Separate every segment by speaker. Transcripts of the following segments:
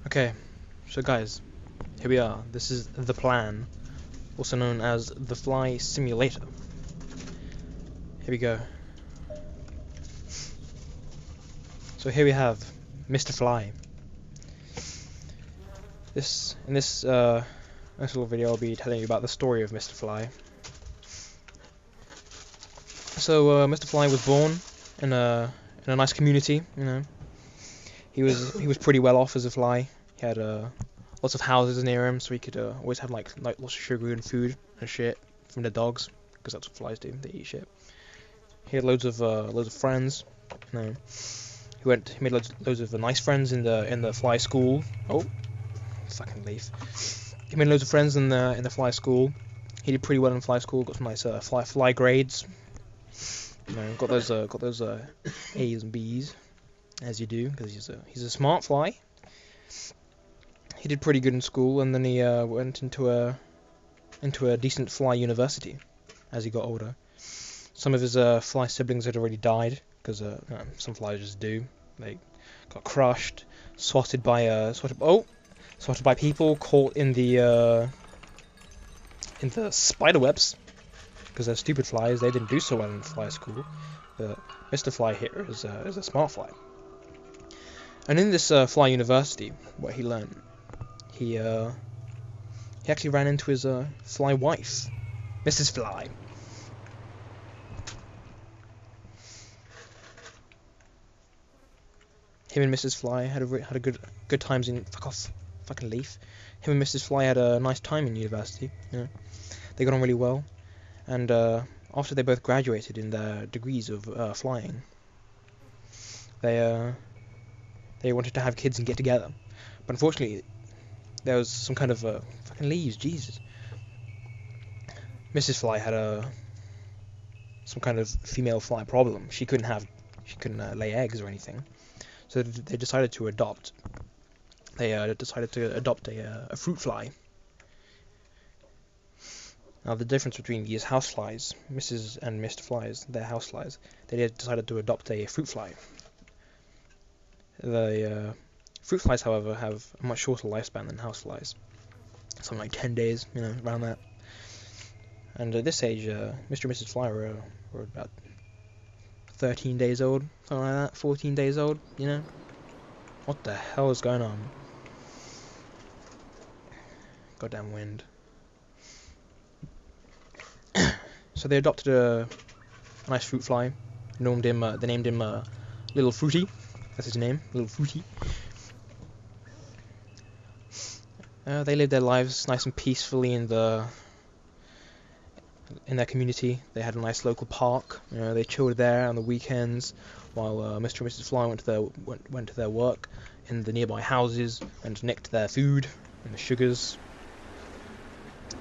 Speaker 1: Okay, so guys, here we are. This is the plan, also known as the Fly Simulator. Here we go. So here we have Mr. Fly. In this little video, I'll be telling you about the story of Mr. Fly. So Mr. Fly was born in a nice community. You know, he was pretty well off as a fly. He had lots of houses near him, so he could always have like lots of sugar and food and shit from the dogs, because that's what flies do. They eat shit. He had loads of friends. You know, he made loads of nice friends in the fly school. Oh, fucking leaf. He made loads of friends in the fly school. He did pretty well in fly school. Got some nice fly grades. You know, got those A's and B's, as you do, because he's a smart fly. He did pretty good in school, and then he went into a decent fly university as he got older. Some of his fly siblings had already died, because some flies just do. They got crushed, swatted by people, caught in the spider webs, because they're stupid flies. They didn't do so well in fly school. But Mr. Fly here is a smart fly. And in this fly university, where he learned, he actually ran into his fly wife, Mrs. Fly. Him and Mrs. Fly had a good times in fucking leaf. Him and Mrs. Fly had a nice time in university. You know, they got on really well, and after they both graduated in their degrees of flying, they wanted to have kids and get together, but unfortunately, there was some kind of fucking leaves. Jesus. Mrs. Fly had some kind of female fly problem. She couldn't lay eggs or anything. So they decided to adopt. They decided to adopt a fruit fly. Now the difference between these houseflies, Mrs. and Mr. Flies, they're houseflies. They decided to adopt a fruit fly. The fruit flies, however, have a much shorter lifespan than houseflies. Something like 10 days, you know, around that. And at this age, Mr. and Mrs. Fly were about 13 days old, something like that, 14 days old, you know? What the hell is going on? Goddamn wind. So they adopted a nice fruit fly. They named him Little Fruity. That's his name, Little Fruity. They lived their lives nice and peacefully in their community. They had a nice local park. You know, they chilled there on the weekends, while Mr. and Mrs. Fly went to their work in the nearby houses and nicked their food and the sugars,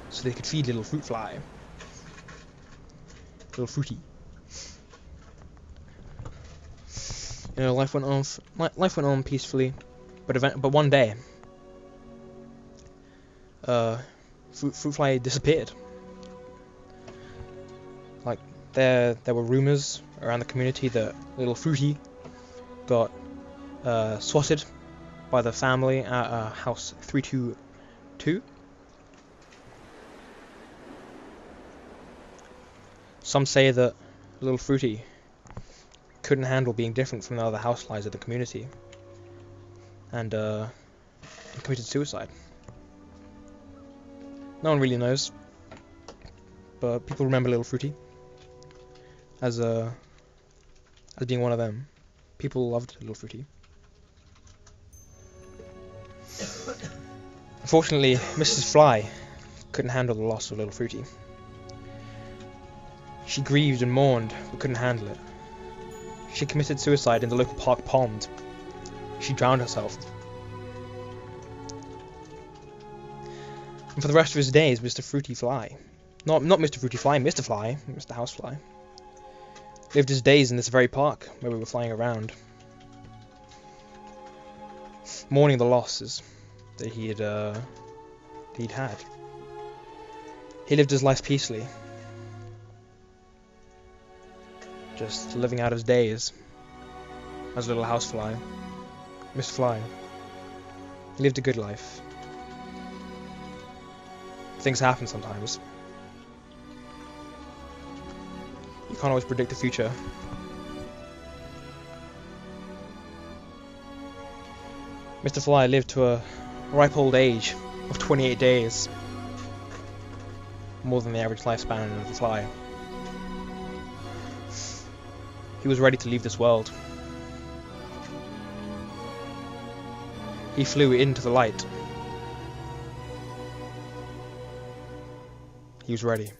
Speaker 1: so they could feed Little Fruit Fly. Little Fruity. You know, life went on peacefully, but one day, Fruit Fly disappeared. Like, there were rumors around the community that Little Fruity got swatted by the family at house 322. Some say that Little Fruity couldn't handle being different from the other houseflies of the community, and committed suicide. No one really knows, but people remember Little Fruity as being one of them. People loved Little Fruity. Unfortunately, Mrs. Fly couldn't handle the loss of Little Fruity. She grieved and mourned, but couldn't handle it. She committed suicide in the local park pond. She drowned herself. And for the rest of his days, Mr. Fruity Fly, not Mr. Fruity Fly, Mr. Fly, Mr. Housefly, lived his days in this very park where we were flying around, mourning the losses that he'd had. He lived his life peacefully, just living out his days as a little housefly, Mr. Fly. He lived a good life. Things happen sometimes. You can't always predict the future. Mr. Fly lived to a ripe old age of 28 days. More than the average lifespan of the fly. He was ready to leave this world. He flew into the light. He was ready.